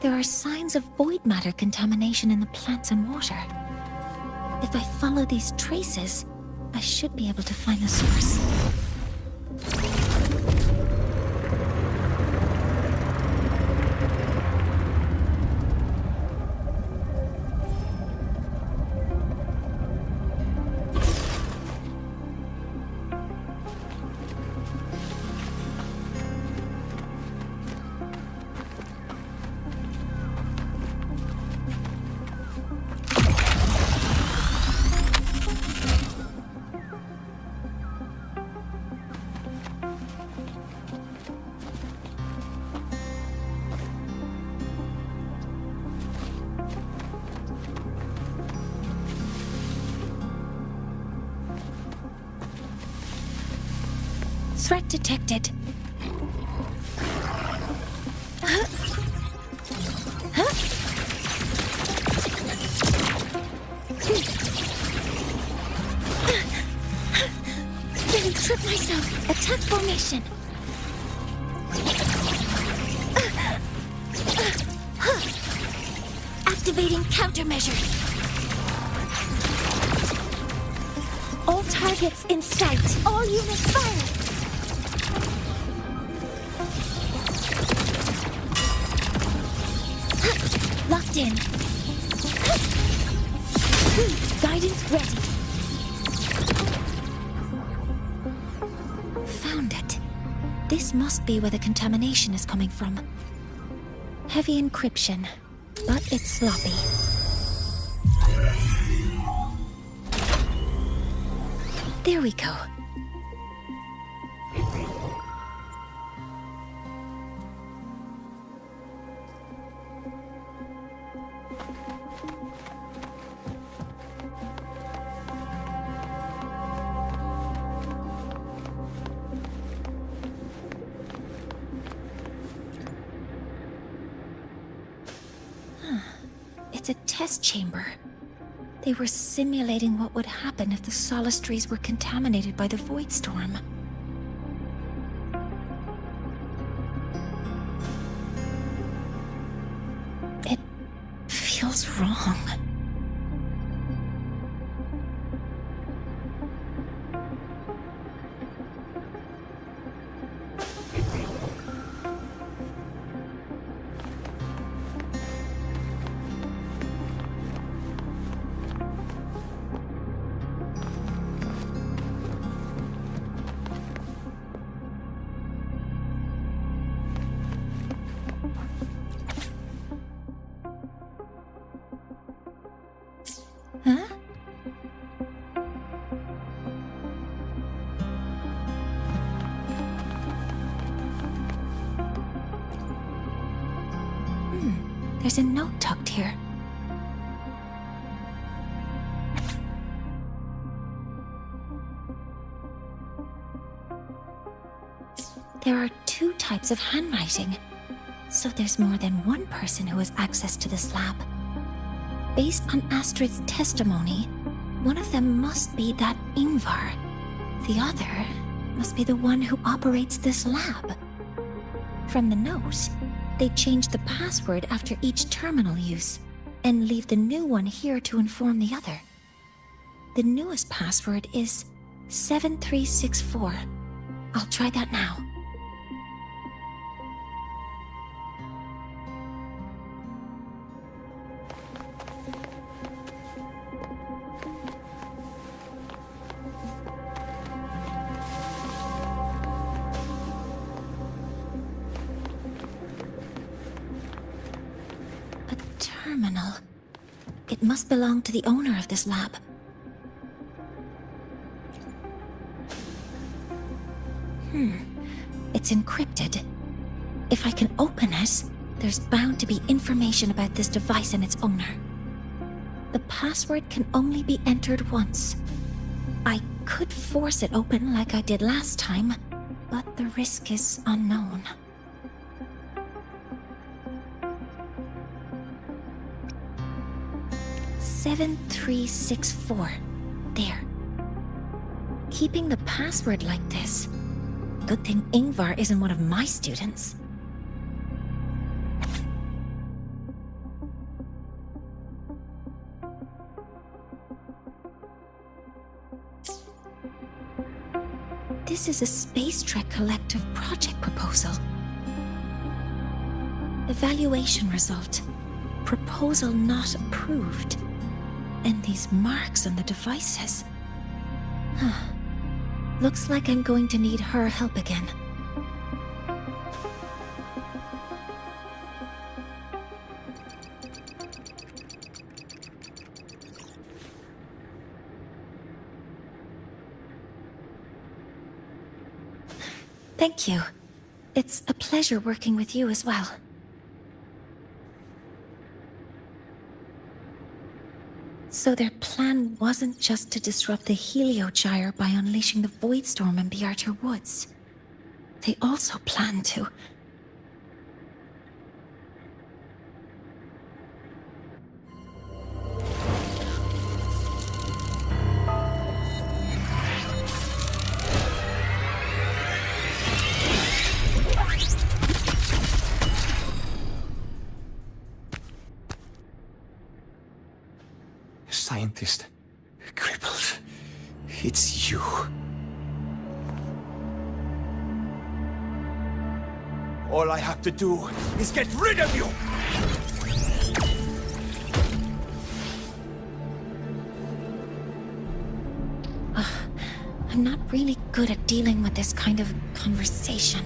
There are signs of void matter contamination in the plants and water. If I follow these traces, I should be able to find the source. Threat detected. Didn't trip myself. Attack formation. Activating countermeasure. All targets in sight. All units fire. Locked in. Guidance ready. Found it. This must be where the contamination is coming from. Heavy encryption, but it's sloppy. There we go. It's a test chamber. They were simulating what would happen if the solistries were contaminated by the void storm. It feels wrong. Huh? There's a note tucked here. There are 2 types of handwriting, so there's more than one person who has access to this lab. Based on Astrid's testimony, one of them must be that Ingvar. The other must be the one who operates this lab. From the note, they changed the password after each terminal use and leave the new one here to inform the other. The newest password is 7364. I'll try that now. Terminal. It must belong to the owner of this lab. It's encrypted. If I can open it, there's bound to be information about this device and its owner. The password can only be entered once. I could force it open like I did last time, but the risk is unknown. "7364. There. Keeping the password like this. Good thing Ingvar isn't one of my students. This is a Space Trek Collective project proposal. Evaluation result. Proposal not approved. And these marks on the devices. Looks like I'm going to need her help again. Thank you. It's a pleasure working with you as well. So their plan wasn't just to disrupt the Heliogyre by unleashing the Void Storm in Bjartur Woods. They also planned to... Scientist. Crippled. It's you. All I have to do is get rid of you! I'm not really good at dealing with this kind of conversation.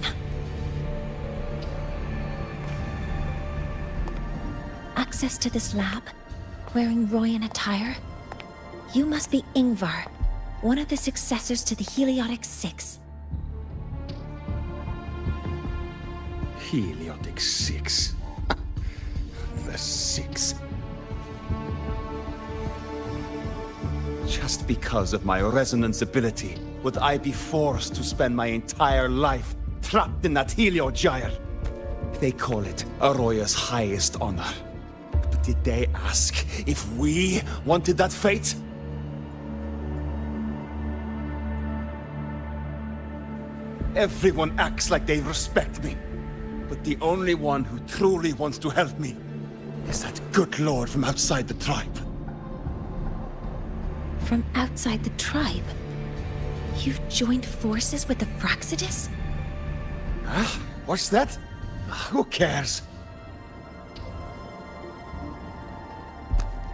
Access to this lab? Wearing Royan attire? You must be Ingvar, one of the successors to the Heliotic Six. Heliotic Six. The Six. Just because of my resonance ability, would I be forced to spend my entire life trapped in that Heliogyre? They call it Aroya's highest honor. But did they ask if we wanted that fate? Everyone acts like they respect me. But the only one who truly wants to help me is that good lord from outside the tribe. From outside the tribe? You've joined forces with the Fraxidus? Huh? What's that? Who cares?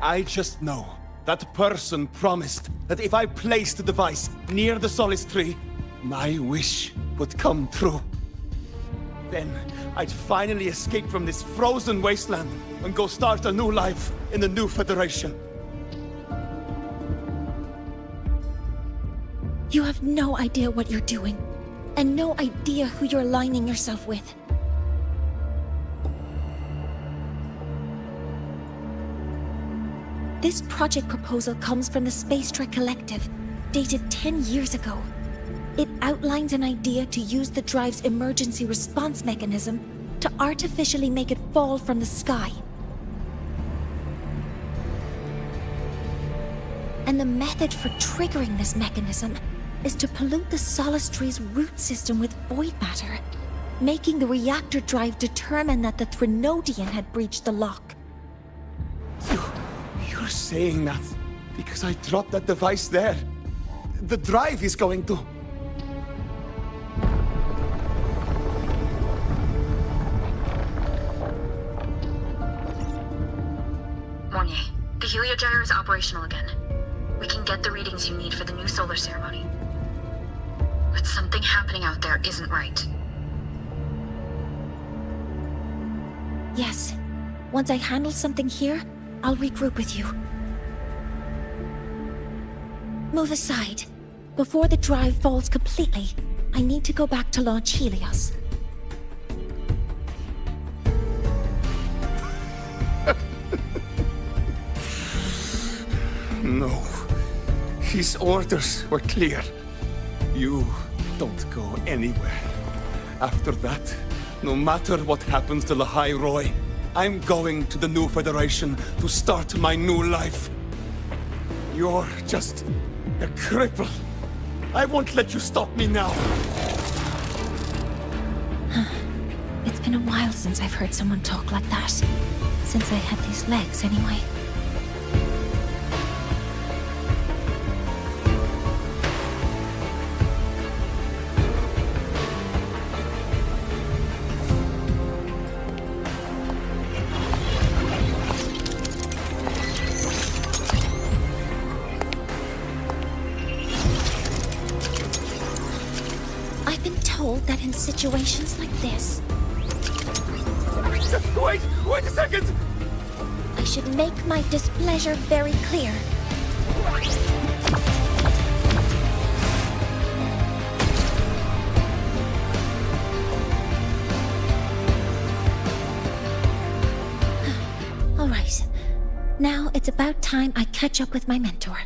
I just know that person promised that if I placed the device near the Solace Tree, my wish would come true. Then I'd finally escape from this frozen wasteland and go start a new life in the new Federation. You have no idea what you're doing, and no idea who you're aligning yourself with. This project proposal comes from the Space Trek Collective, dated 10 years ago. It outlines an idea to use the drive's emergency response mechanism to artificially make it fall from the sky. And the method for triggering this mechanism is to pollute the Solace Tree's root system with void matter, making the reactor drive determine that the Threnodian had breached the lock. You're saying that because I dropped that device there. The drive is going to... Moye, the Heliogyre is operational again. We can get the readings you need for the new solar ceremony. But something happening out there isn't right. Yes. Once I handle something here, I'll regroup with you. Move aside. Before the drive falls completely, I need to go back to launch Helios. No. His orders were clear. You don't go anywhere. After that, no matter what happens to Lahai Roy, I'm going to the new Federation to start my new life. You're just a cripple. I won't let you stop me now. It's been a while since I've heard someone talk like that. Since I had these legs, anyway. situations like this, Wait a second! I should make my displeasure very clear. All right. Now it's about time I catch up with my mentor.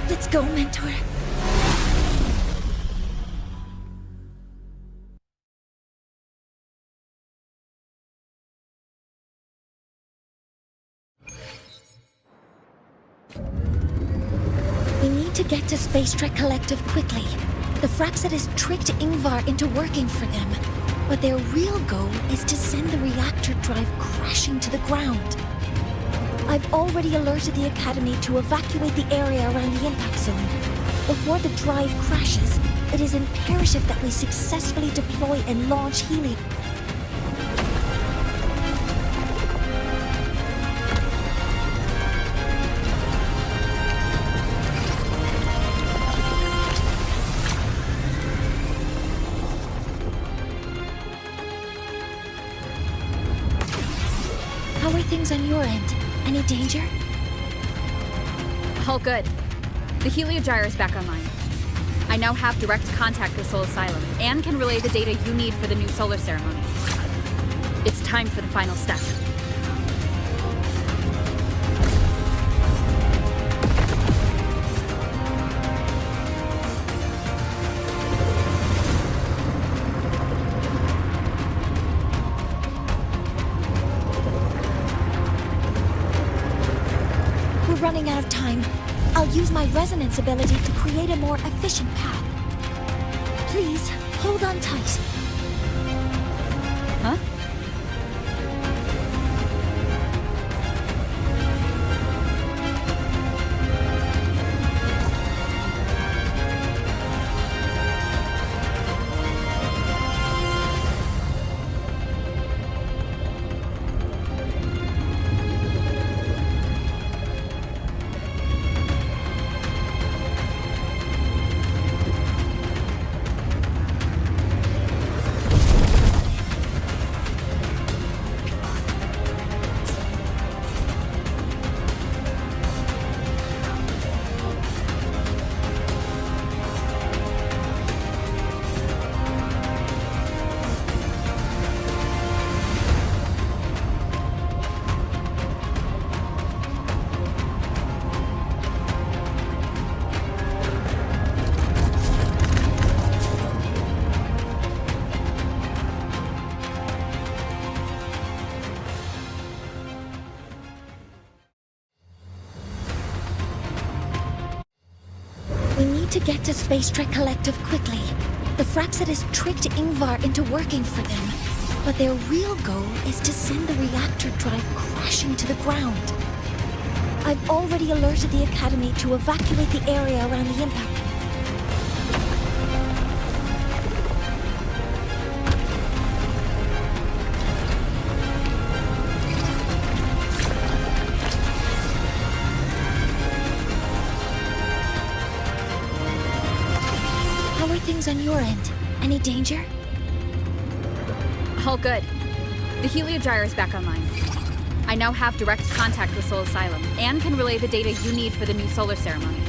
Let's go, mentor. We need to get to Space Trek Collective quickly. The Fraxidus tricked Ingvar into working for them, but their real goal is to send the reactor drive crashing to the ground. I've already alerted the Academy to evacuate the area around the impact zone. Before the drive crashes, it is imperative that we successfully deploy and launch helium. How are things on your end? Any danger? All good. The heliogyre is back online. I now have direct contact with Soul Asylum and can relay the data you need for the new solar ceremony. It's time for the final step. We're running out of time. I'll use my resonance ability to create a more efficient path. Please, hold on tight. Huh? We need to get to Space Trek Collective quickly. The Fraxidus tricked Ingvar into working for them, but their real goal is to send the reactor drive crashing to the ground. I've already alerted the Academy to evacuate the area around the impact. How are things on your end? Any danger? All good. The heliogyre is back online. I now have direct contact with Soul Asylum and can relay the data you need for the new solar ceremony.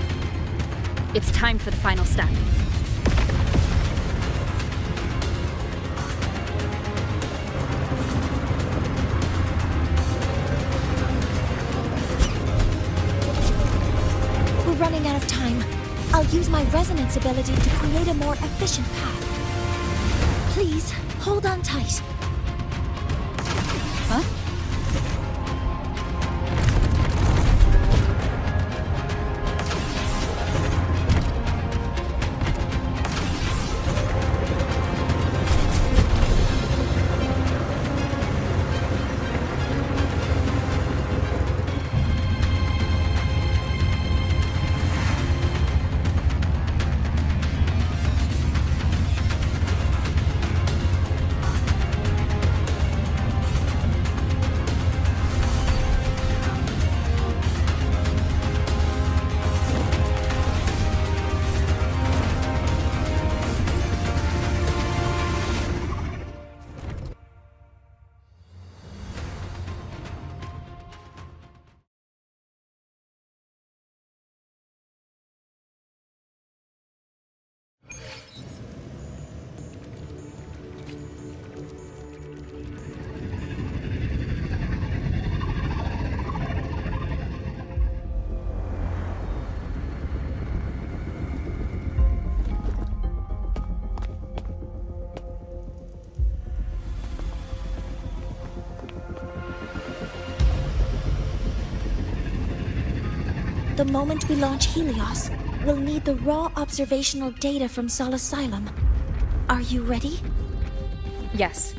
It's time for the final step. We're running out of time. I'll use my resonance ability to create a more efficient path. Please, hold on tight. Huh? The moment we launch Helios, we'll need the raw observational data from Sol Asylum. Are you ready? Yes.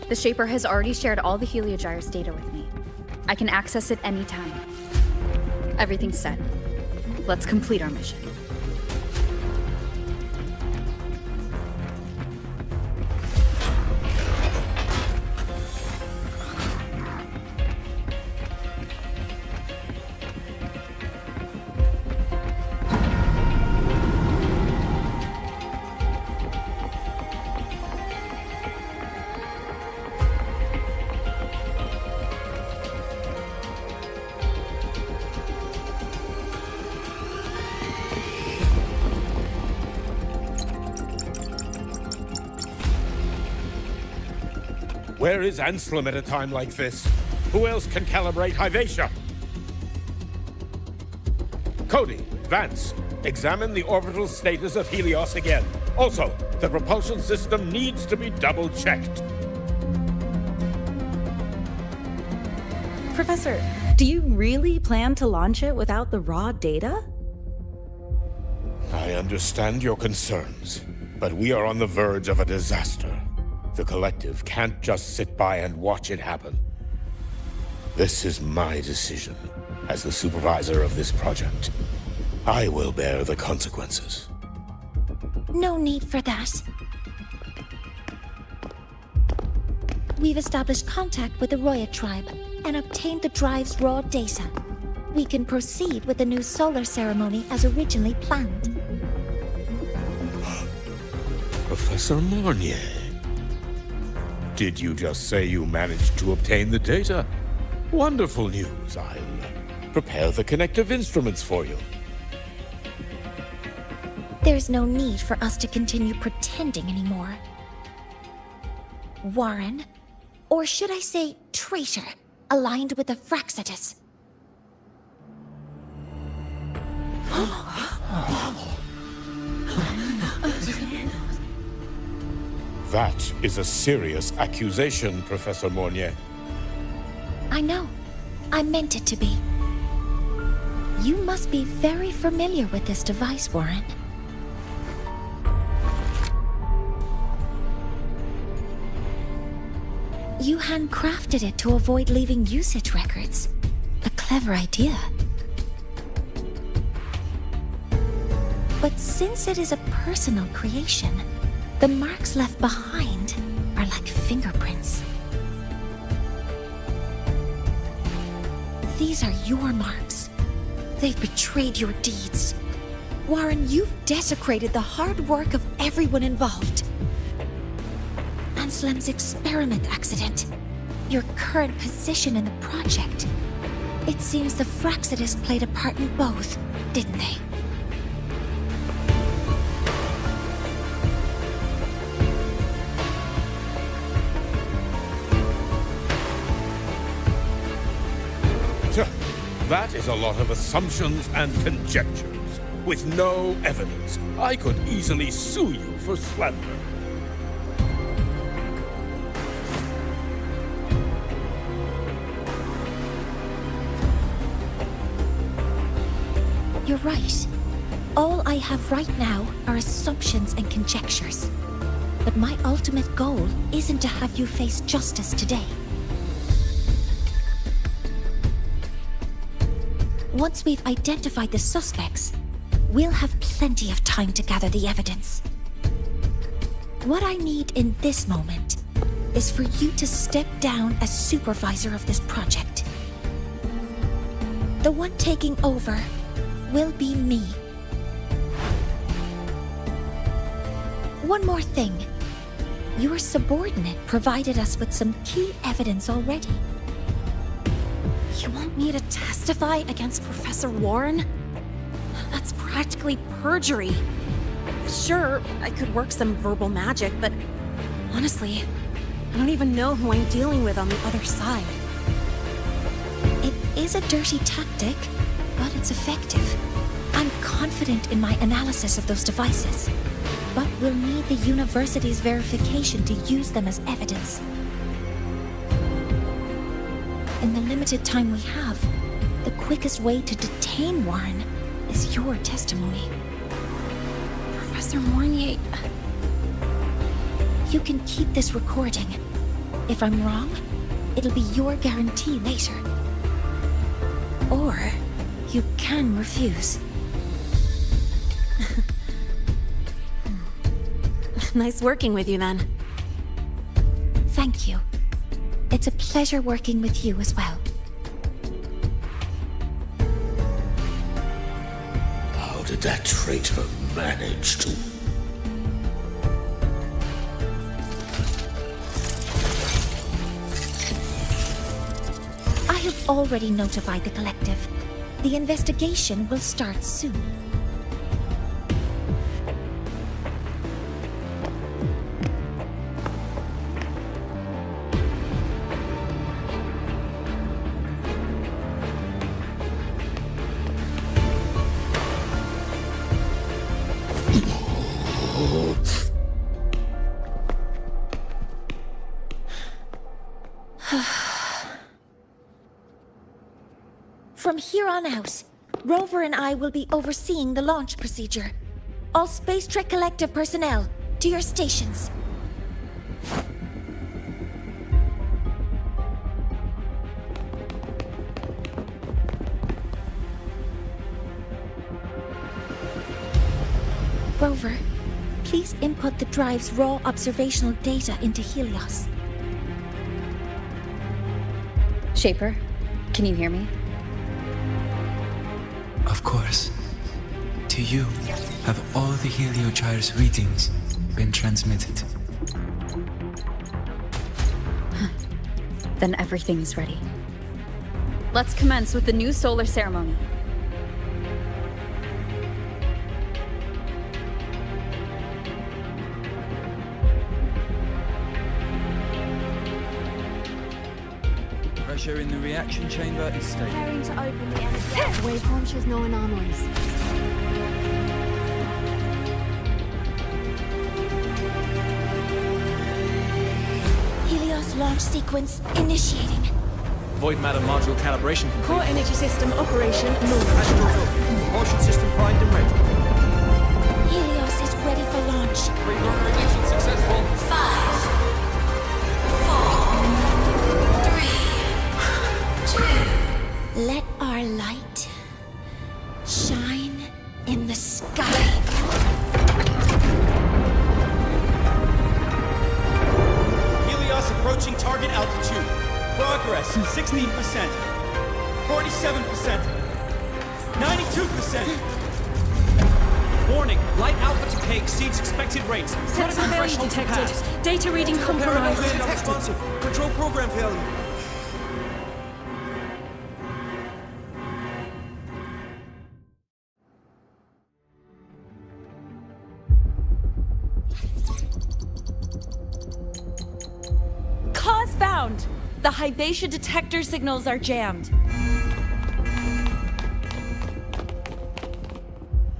The Shaper has already shared all the Heliogyre's data with me. I can access it anytime. Everything's set. Let's complete our mission. Where is Anselm at a time like this? Who else can calibrate Hyvatia? Cody, Vance, examine the orbital status of Helios again. Also, the propulsion system needs to be double-checked. Professor, do you really plan to launch it without the raw data? I understand your concerns, but we are on the verge of a disaster. The Collective can't just sit by and watch it happen. This is my decision as the supervisor of this project. I will bear the consequences. No need for that. We've established contact with the Roya tribe and obtained the drive's raw data. We can proceed with the new solar ceremony as originally planned. Professor Mornier. Did you just say you managed to obtain the data? Wonderful news. I'll prepare the connective instruments for you. There's no need for us to continue pretending anymore. Warren, or should I say traitor, aligned with the Fraxitus. That is a serious accusation, Professor Mornier. I know. I meant it to be. You must be very familiar with this device, Warren. You handcrafted it to avoid leaving usage records. A clever idea. But since it is a personal creation, the marks left behind are like fingerprints. These are your marks. They've betrayed your deeds. Warren, you've desecrated the hard work of everyone involved. Anselm's experiment accident, your current position in the project. It seems the Fraxitus played a part in both, didn't they? That is a lot of assumptions and conjectures, with no evidence. I could easily sue you for slander. You're right. All I have right now are assumptions and conjectures. But my ultimate goal isn't to have you face justice today. Once we've identified the suspects, we'll have plenty of time to gather the evidence. What I need in this moment is for you to step down as supervisor of this project. The one taking over will be me. One more thing. Your subordinate provided us with some key evidence already. You want me to testify against Professor Warren? That's practically perjury. Sure, I could work some verbal magic, but honestly, I don't even know who I'm dealing with on the other side. It is a dirty tactic, but it's effective. I'm confident in my analysis of those devices, but we'll need the university's verification to use them as evidence. In the limited time we have, the quickest way to detain Warren is your testimony. Professor Mornier... You can keep this recording. If I'm wrong, it'll be your guarantee later. Or you can refuse. Nice working with you, then. Thank you. It's a pleasure working with you as well. How did that traitor manage to... I have already notified the collective. The investigation will start soon. From here on out, Rover and I will be overseeing the launch procedure. All Space Trek Collective personnel, to your stations. Rover, please input the drive's raw observational data into Helios. Shaper, can you hear me? Of course. To you, have all the heliogyre's readings been transmitted? Then everything is ready. Let's commence with the new solar ceremony. Pressure in the reaction chamber is stable. Preparing to open the energy waveform shows no anomalies. Helios launch sequence initiating. Void matter module calibration complete. Core energy system operation normal. Astronauts up. Propulsion system primed and ready. Helios is ready for launch. Reverberation successful. 5, 4, 3, 2. Let our light shine in the sky. Helios approaching target altitude. Progress 16%, 47%, 92%. Warning, light alpha decay exceeds expected rates. Sensor failure detected. Data reading compromised. Unresponsive. Control program failure. Cause found! The Hyvatia detector signals are jammed.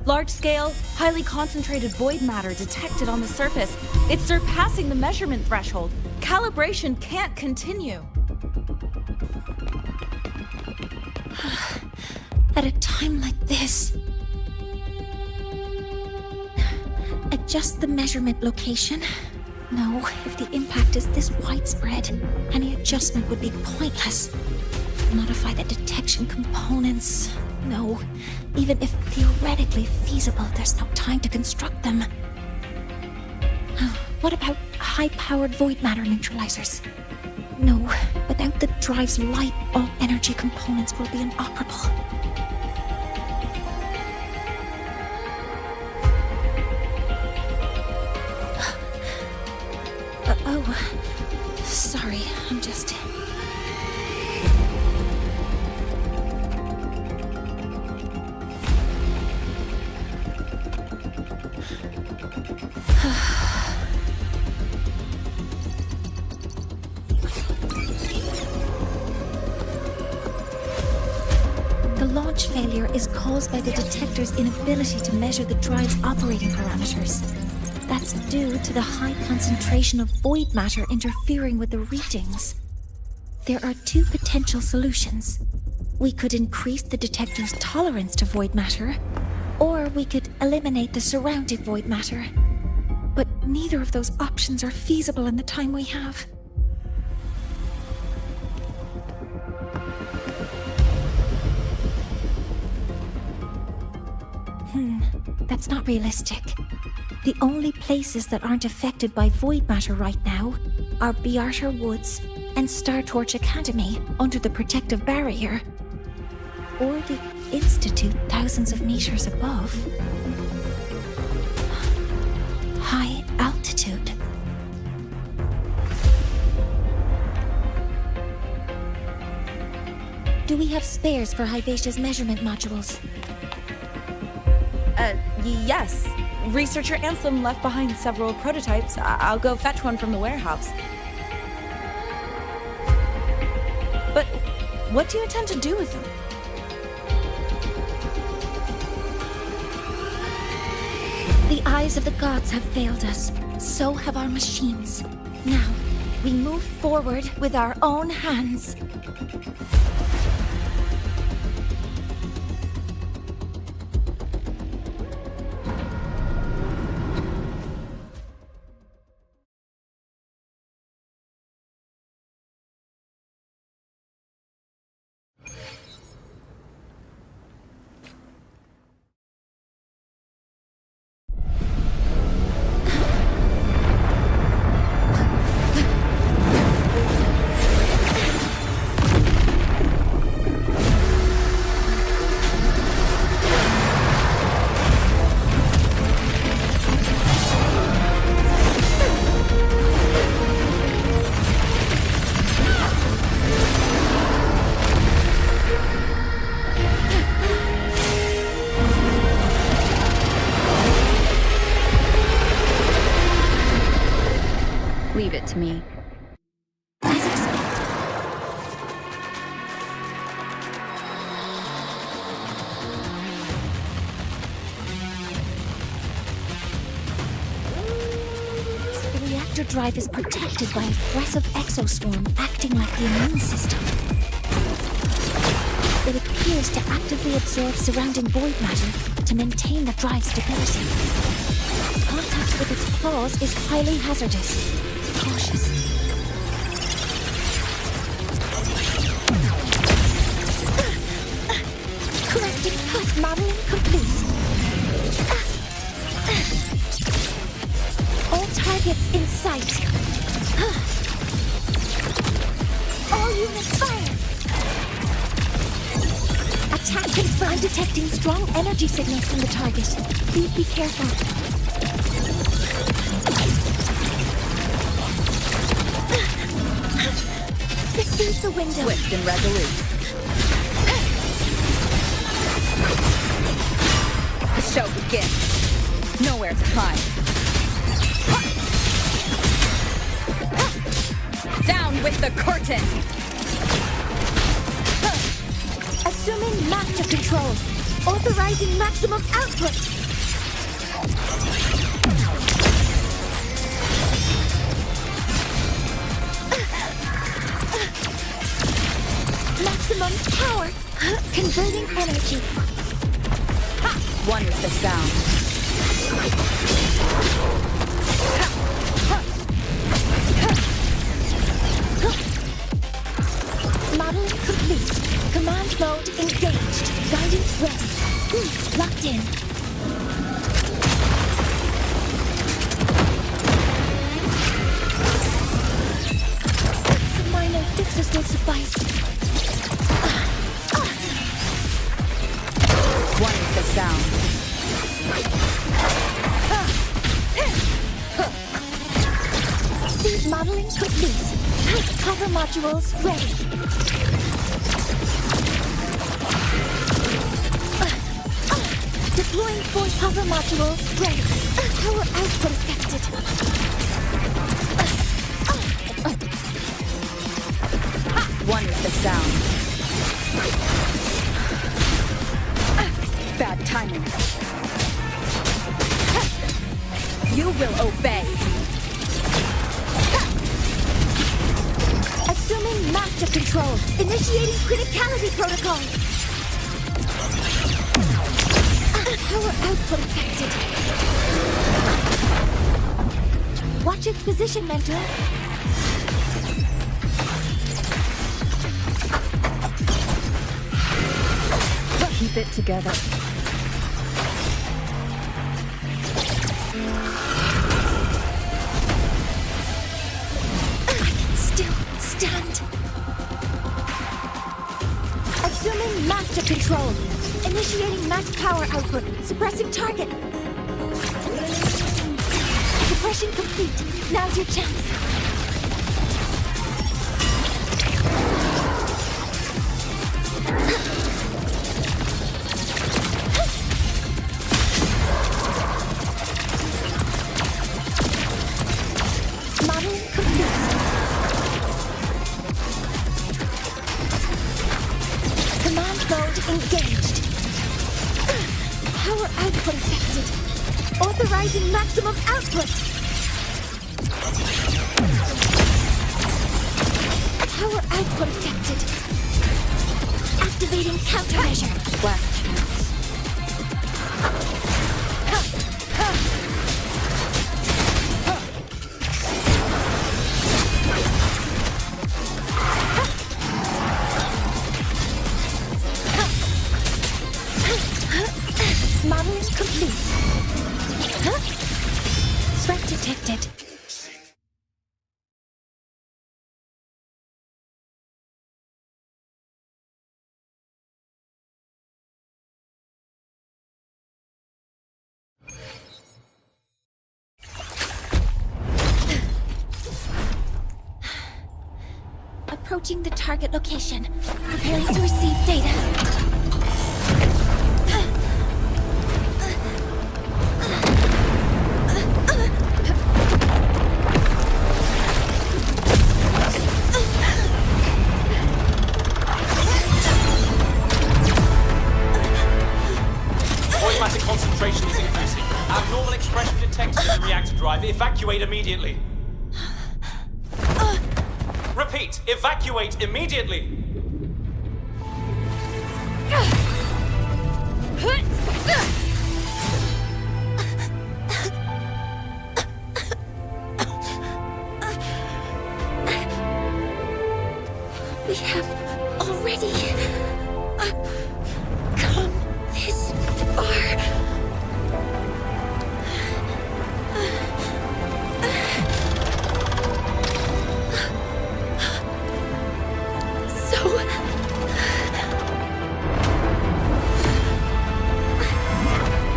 Large-scale, highly concentrated void matter detected on the surface. It's surpassing the measurement threshold. Calibration can't continue. At a time like this. Adjust the measurement location. No, if the impact is this widespread, any adjustment would be pointless. Modify the detection components. No, even if theoretically feasible, there's no time to construct them. What about high-powered void matter neutralizers? No, without the drive's light, all energy components will be inoperable. Sorry, I'm just... The launch failure is caused by the detector's inability to measure the drive's operating parameters. That's due to the high concentration of void matter interfering with the readings. There are two potential solutions. We could increase the detector's tolerance to void matter, or we could eliminate the surrounding void matter. But neither of those options are feasible in the time we have. That's not realistic. The only places that aren't affected by void matter right now are Bearter Woods and Star Torch Academy under the protective barrier, or the Institute thousands of meters above. High altitude. Do we have spares for Hyvatia's measurement modules? Yes. Researcher Ansem left behind several prototypes. I'll go fetch one from the warehouse. But what do you intend to do with them? The eyes of the gods have failed us. So have our machines. Now, we move forward with our own hands. Leave it to me. As expected. The reactor drive is protected by a aggressive exoswarm acting like the immune system. It appears to actively absorb surrounding void matter to maintain the drive's stability. Contact with its claws is highly hazardous. Cautious. Correcting cut modeling complete. All targets in sight. All units fire. Attack confirmed detecting strong energy signals from the target. Please be careful. Perceive the window. Swift and resolute. The show begins. Nowhere to hide. Down with the curtain! Assuming master control. Authorizing maximum output. Maximum power. Converting energy. One with the sound. Modeling complete. Command mode engaged. Guidance ready. Locked in. Some minor fixes will suffice. One with the sound. Seed modeling complete. Cover modules ready. Deploying force hover modules ready. Power output affected. One with the sound. Bad timing. You will obey. Assuming master control. Initiating criticality protocol. Power output affected. Watch its position, Mentor. Keep it together. I can still stand. Assuming master control. Initiating max power output. Suppressing target. Suppression complete. Now's your chance. Modeling complete. Command mode engaged. Power output affected. Authorizing maximum output. Power output affected. Activating countermeasure. Last chance. Modeling complete. Threat detected. Approaching the target location. Preparing to receive data. Automatic concentration is increasing. Abnormal expression detected in the reactor drive. Evacuate immediately. Repeat, evacuate immediately. We have already come this far.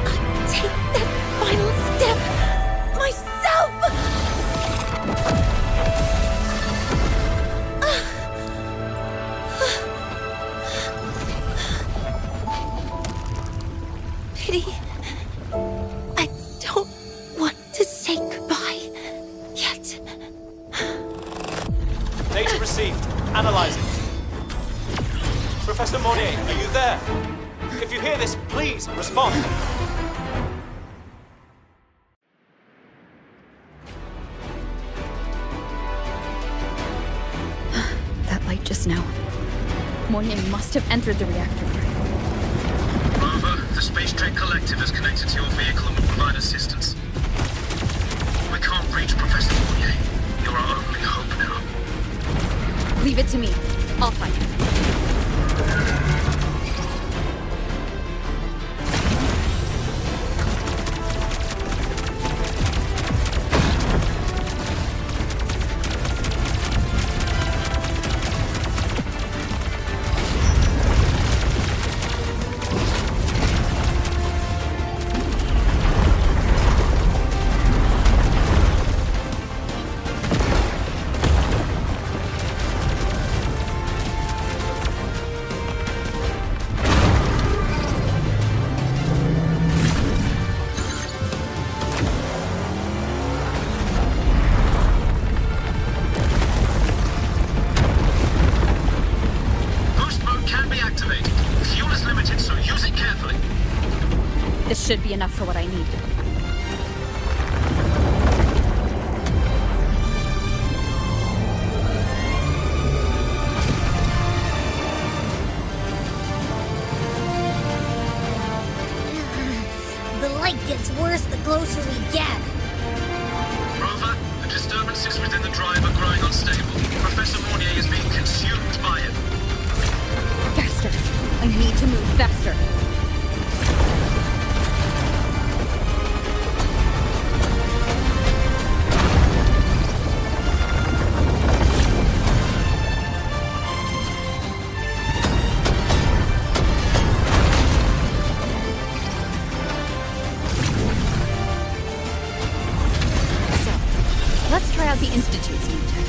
I'll take that final step myself. Pity. I don't want to say goodbye yet. Data received. Analyzing. Professor Moye, are you there? If you hear this, please respond. That light just now. Moye must have entered the reactor. Over. The Space Trek Collective has connected to your vehicle and will provide assistance. We can't reach Professor Moye. You're our only hope now. Leave it to me. I'll find him. This should be enough for what I need. flight gets worse the closer we get. Rover, the disturbances within the drive are growing unstable. Professor Mournier is being consumed by it. Faster! I need to move faster! Let's try out the Institute's new tech.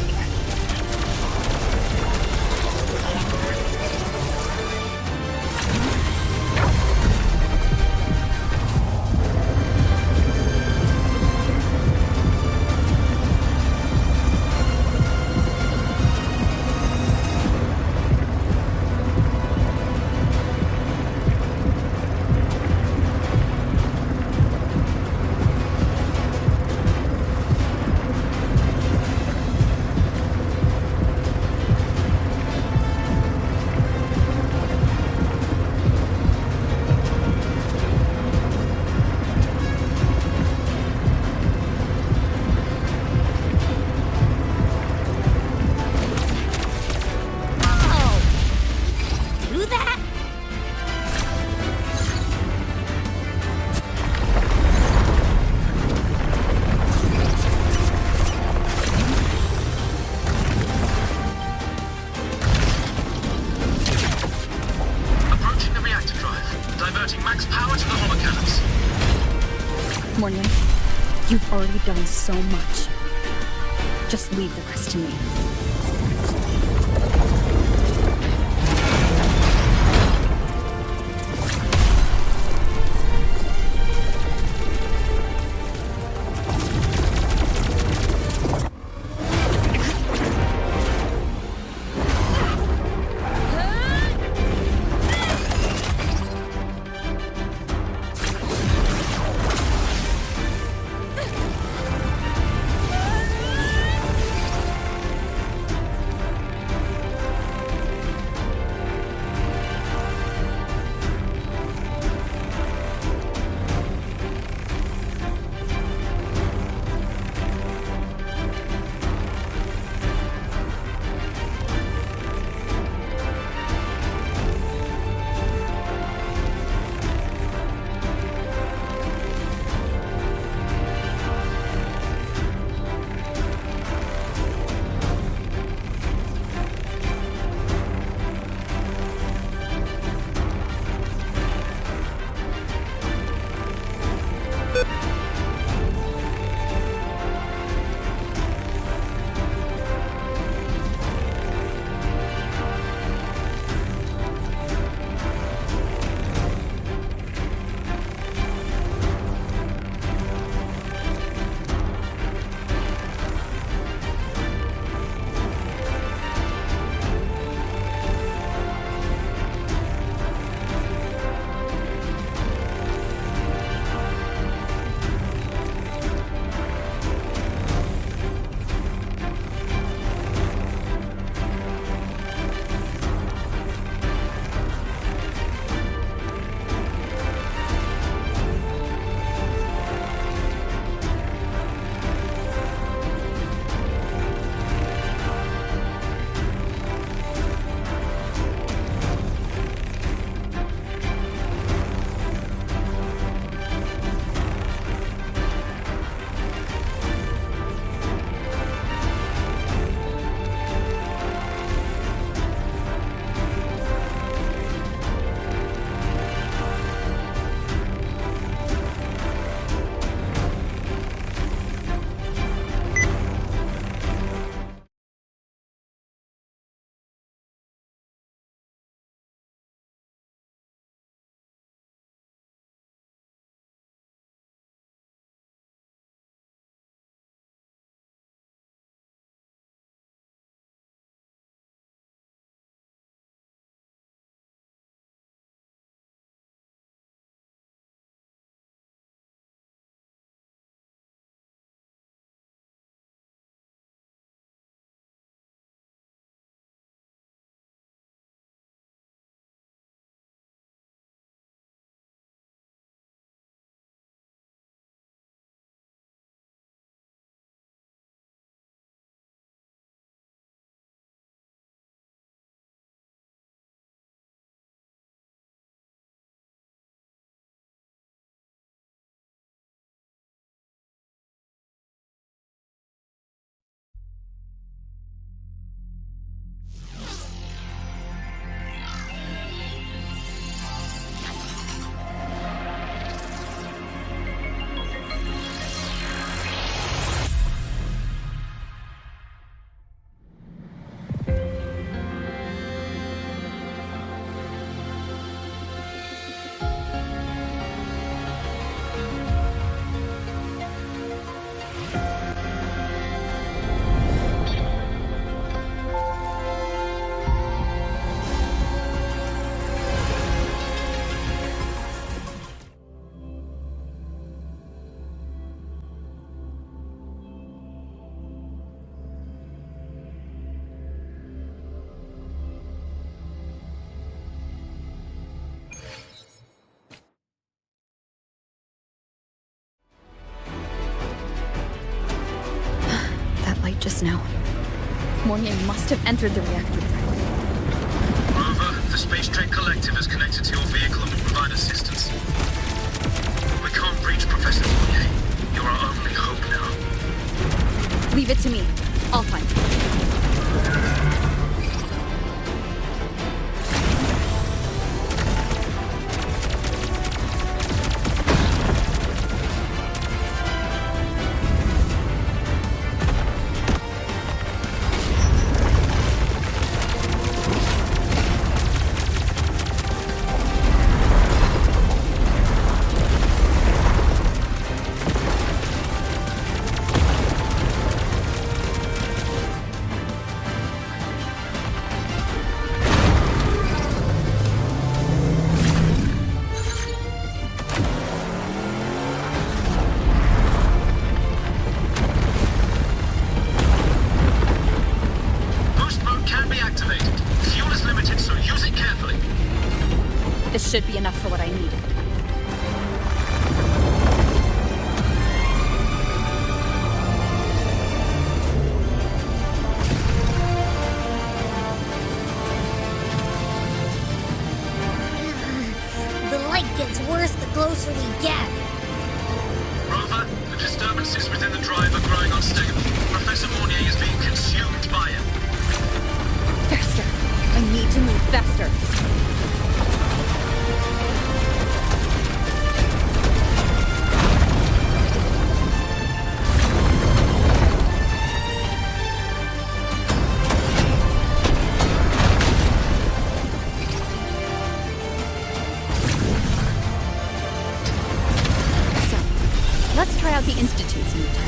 Mournier, you've already done so much. Just leave the rest to me. this now. Moye must have entered the reactor. Rover, the Space Trade Collective is connected to your vehicle and will provide assistance. We can't breach Professor Moye. You're our only hope now. Leave it to me. I'll find it. This should be enough for what I need. The light gets worse the closer we get. Rover, the disturbances within the drive are growing unstable. Professor Moye is being consumed by it. Faster! I need to move faster. Let's try out the Institute's new tech.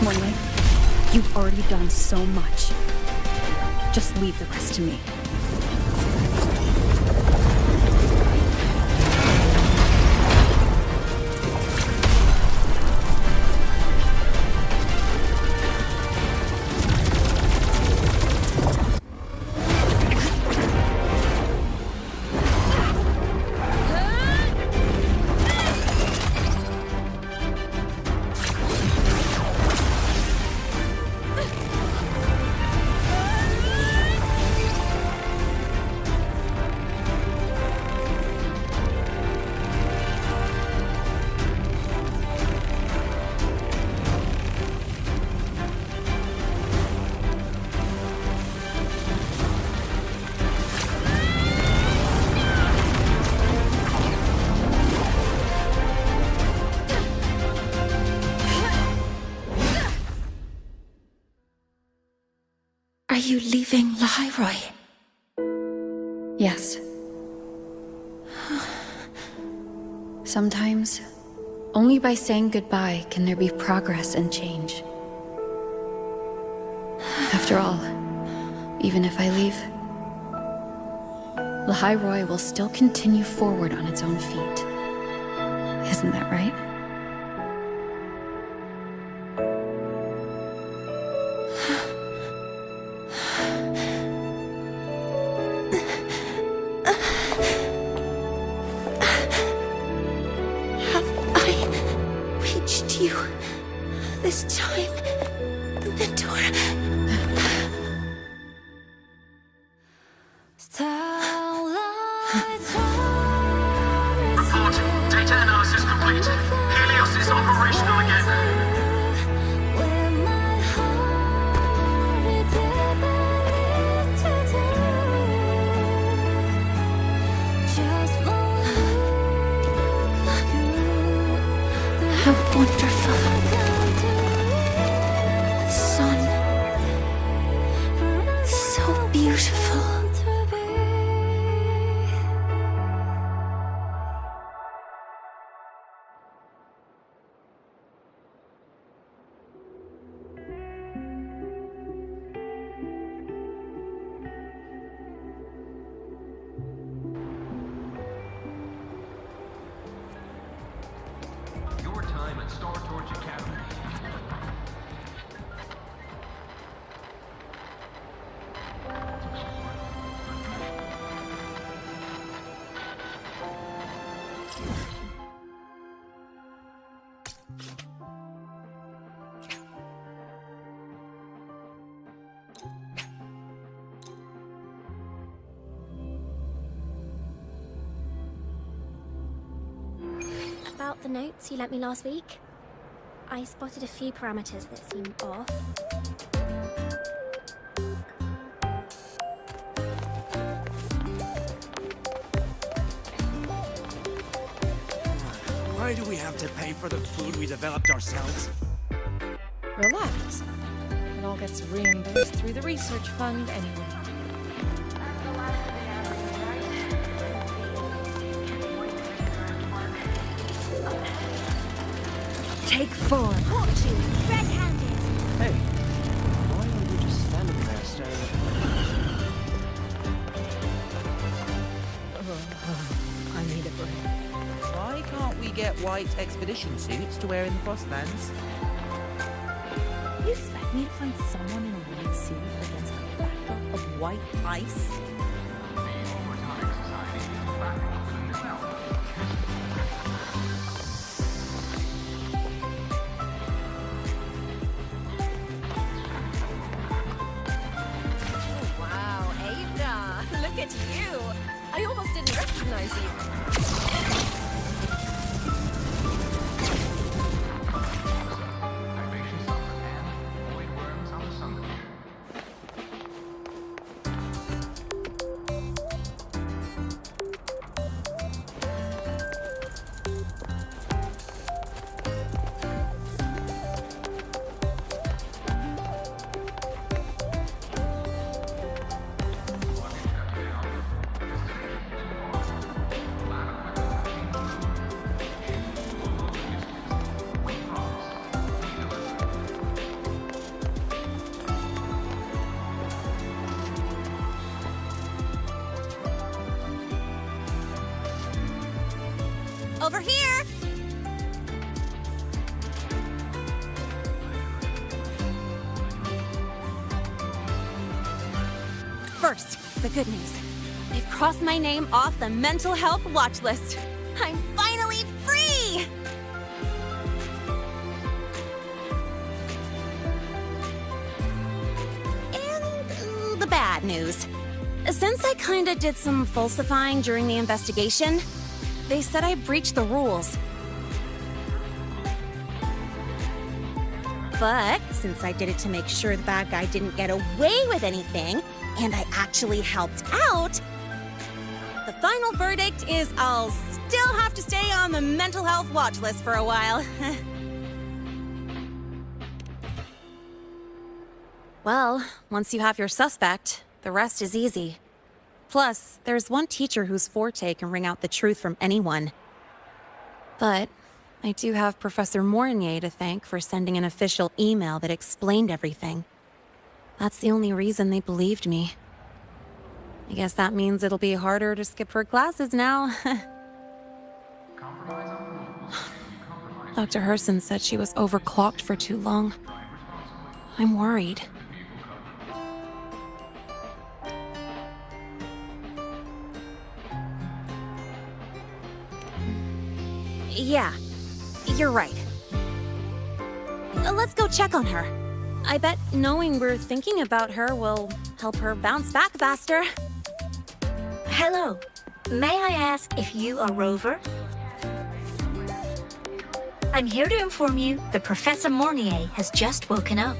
Moye, you've already done so much. Just leave the rest to me. Are you leaving Lahairoi? Yes. Sometimes, only by saying goodbye can there be progress and change. After all, even if I leave, Lahairoi will still continue forward on its own feet. Isn't that right? You this time, Mentor. Reporting. Data analysis complete. Helios is operational again. How wonderful. Sun. So beautiful. Your time at Star Torch Academy. About the notes you lent me last week, I spotted a few parameters that seem off. Why do we have to pay for the food we developed ourselves? Relax. It all gets reimbursed through the research fund anyway. Take 4. Caught you, red-handed. Hey, why are you just standing there staring at I need a break. Why can't we get white expedition suits to wear in the Frostlands? You expect me to find someone in a white suit against a backdrop of white ice? Wow, Ada, look at you. I almost didn't recognize you. Over here! First, the good news. They've crossed my name off the mental health watch list. I'm finally free! And the bad news. Since I kinda did some falsifying during the investigation, they said I breached the rules. But since I did it to make sure the bad guy didn't get away with anything, and I actually helped out, the final verdict is I'll still have to stay on the mental health watch list for a while. Well, once you have your suspect, the rest is easy. Plus, there's one teacher whose forte can wring out the truth from anyone. But I do have Professor Mornier to thank for sending an official email that explained everything. That's the only reason they believed me. I guess that means it'll be harder to skip her classes now. Dr. Herson said she was overclocked for too long. I'm worried. Yeah, you're right. Let's go check on her. I bet knowing we're thinking about her will help her bounce back faster. Hello. May I ask if you are Rover? I'm here to inform you that Professor Mornier has just woken up.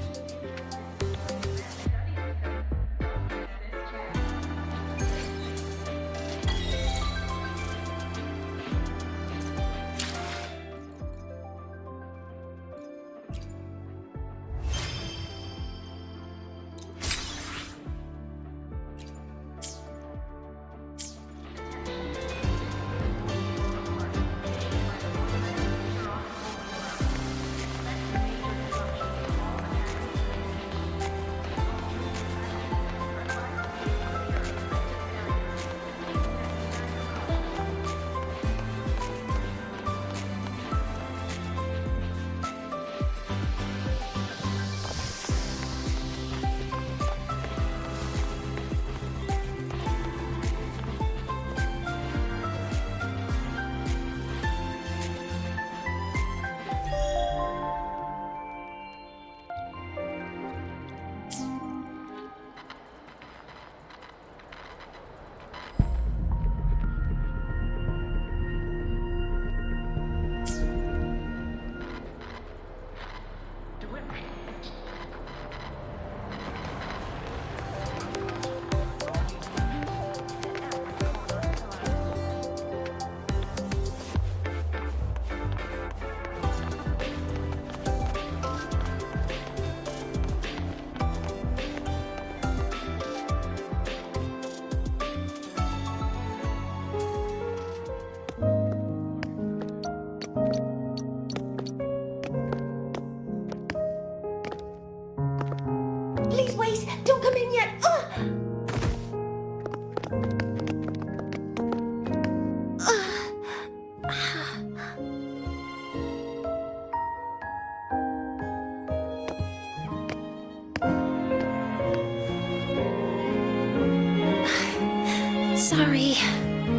sorry.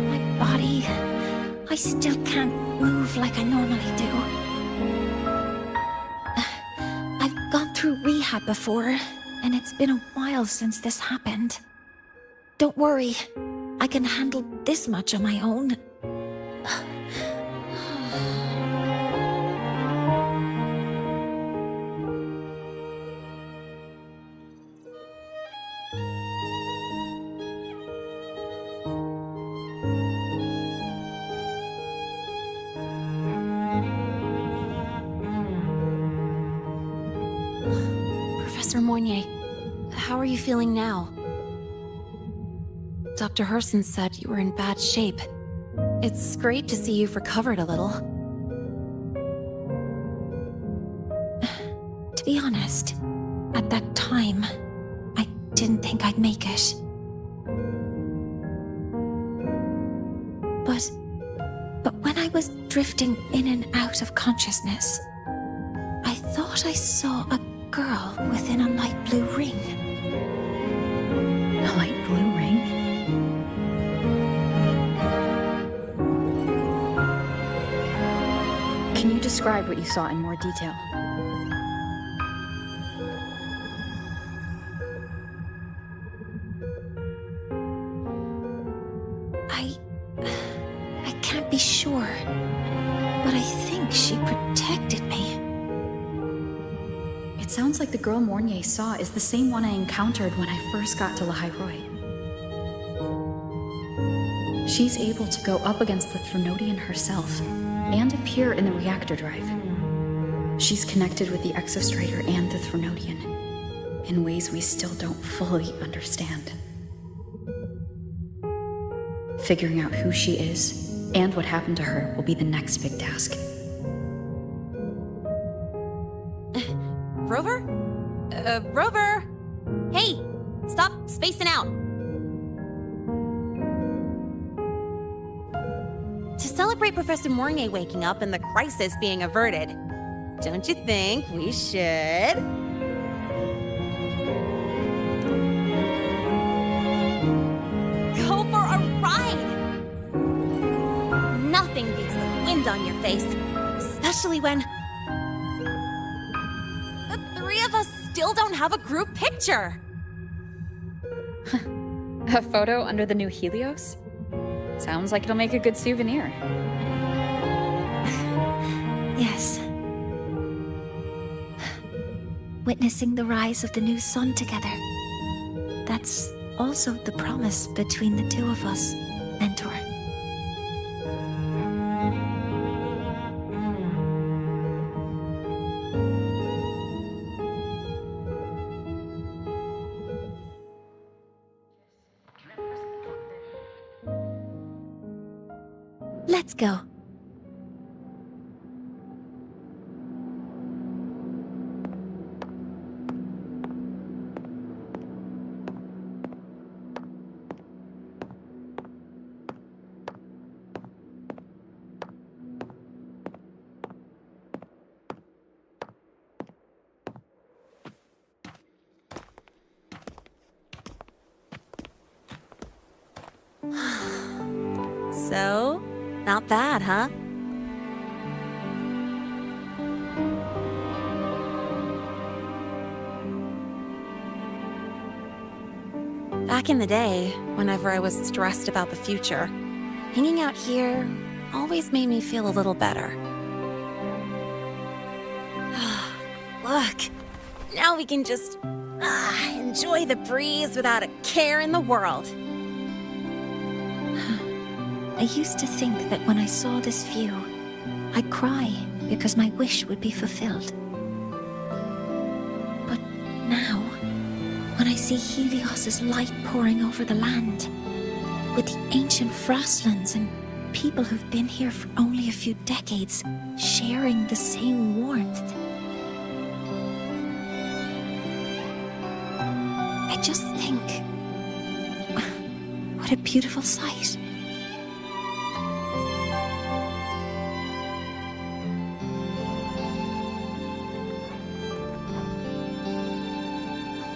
My body... I still can't move like I normally do. I've gone through rehab before, and it's been a while since this happened. Don't worry. I can handle this much on my own. Professor Moye, how are you feeling now? Dr. Herson said you were in bad shape. It's great to see you've recovered a little. To be honest, at that time, I didn't think I'd make it. But when I was drifting in and out of consciousness, I thought I saw a girl within a light blue ring. A light blue ring? Can you describe what you saw in more detail? I can't be sure, but I think she protected me. It sounds like the girl Moye saw is the same one I encountered when I first got to Lahai-Roi. She's able to go up against the Threnodian herself and appear in the reactor drive. She's connected with the Exostrator and the Threnodian in ways we still don't fully understand. Figuring out who she is and what happened to her will be the next big task. Rover? Rover! Hey! Stop spacing out! To celebrate Professor Moye waking up and the crisis being averted, don't you think we should... go for a ride? Nothing beats the wind on your face, especially when... the three of us still don't have a group picture. A photo under the new Helios? Sounds like it'll make a good souvenir. Yes. Witnessing the rise of the new sun together. That's also the promise between the two of us, Mentor. Let's go. So, not bad, huh? Back in the day, whenever I was stressed about the future, hanging out here always made me feel a little better. Look, now we can just enjoy the breeze without a care in the world. I used to think that when I saw this view, I'd cry because my wish would be fulfilled. But now, when I see Helios's light pouring over the land, with the ancient frostlands and people who've been here for only a few decades sharing the same warmth, I just think, what a beautiful sight.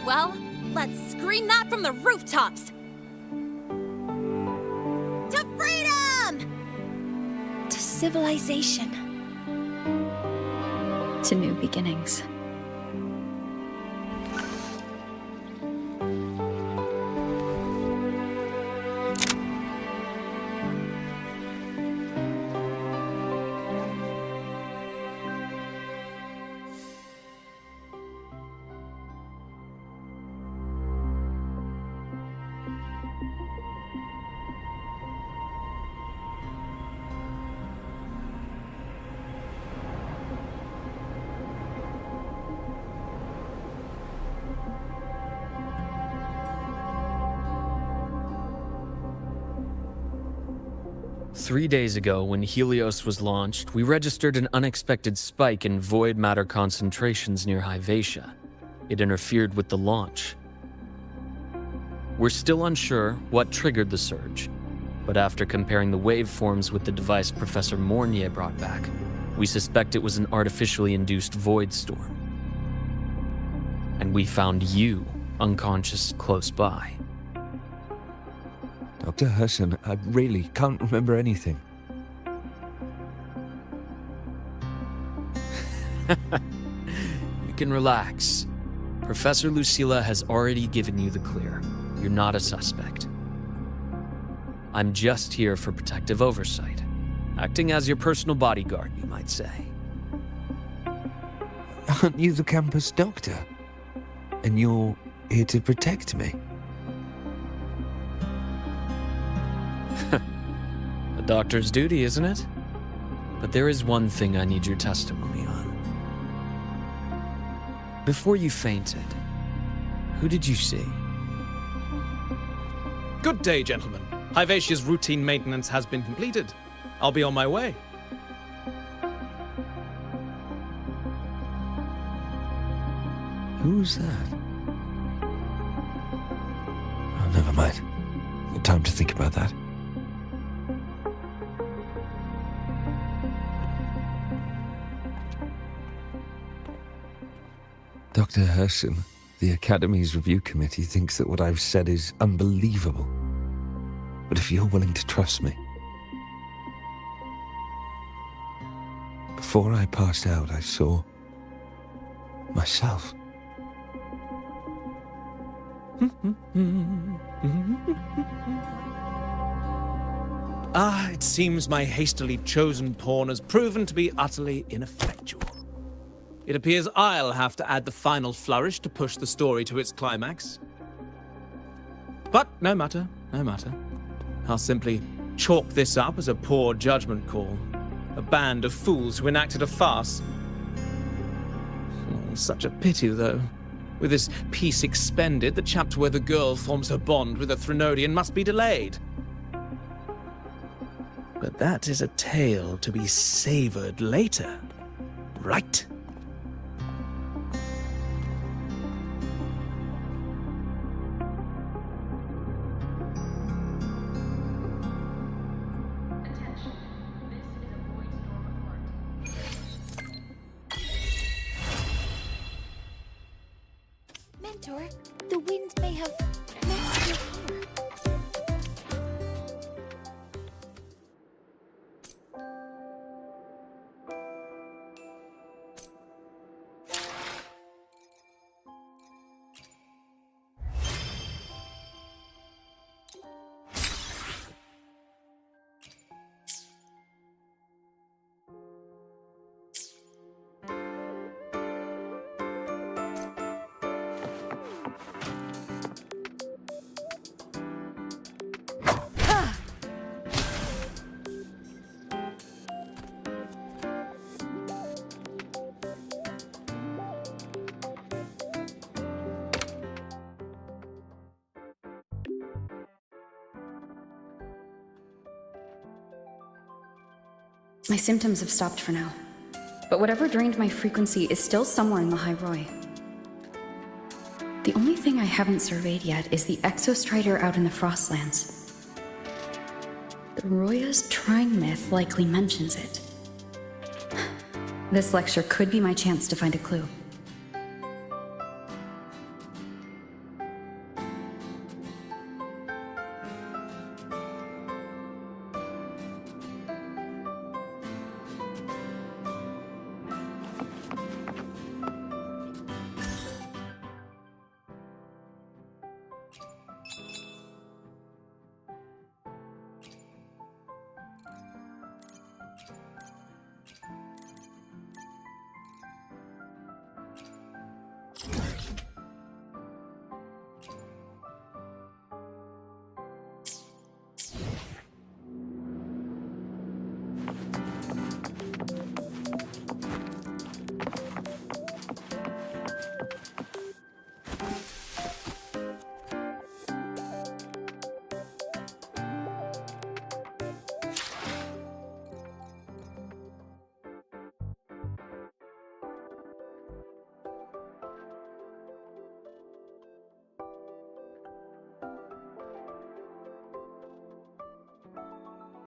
Well, let's scream that from the rooftops! civilization. To new beginnings. Three days ago, when Helios was launched, we registered an unexpected spike in void matter concentrations near Hyvatia. It interfered with the launch. We're still unsure what triggered the surge, but after comparing the waveforms with the device Professor Moye brought back, we suspect it was an artificially induced void storm. And we found you unconscious close by. Dr. Herson, I really can't remember anything. You can relax. Professor Lucilla has already given you the clear. You're not a suspect. I'm just here for protective oversight, acting as your personal bodyguard, you might say. Aren't you the campus doctor? And you're here to protect me? A doctor's duty, isn't it? But there is one thing I need your testimony on. Before you fainted, who did you see? Good day, gentlemen. Hyvatia's routine maintenance has been completed. I'll be on my way. Who's that? Oh, never mind. No time to think about that. Dr. Herson, the Academy's review committee thinks that what I've said is unbelievable. But if you're willing to trust me... Before I passed out, I saw... myself. It seems my hastily chosen pawn has proven to be utterly ineffectual. It appears I'll have to add the final flourish to push the story to its climax. But no matter, no matter. I'll simply chalk this up as a poor judgment call. A band of fools who enacted a farce. Oh, such a pity, though. With this piece expended, the chapter where the girl forms her bond with a Threnodian must be delayed. But that is a tale to be savored later, right? Mentor, the wind may have messed your hair. My symptoms have stopped for now, but whatever drained my frequency is still somewhere in the High Roy. The only thing I haven't surveyed yet is the exostrider out in the Frostlands. The Roya's Trying myth likely mentions it. This lecture could be my chance to find a clue.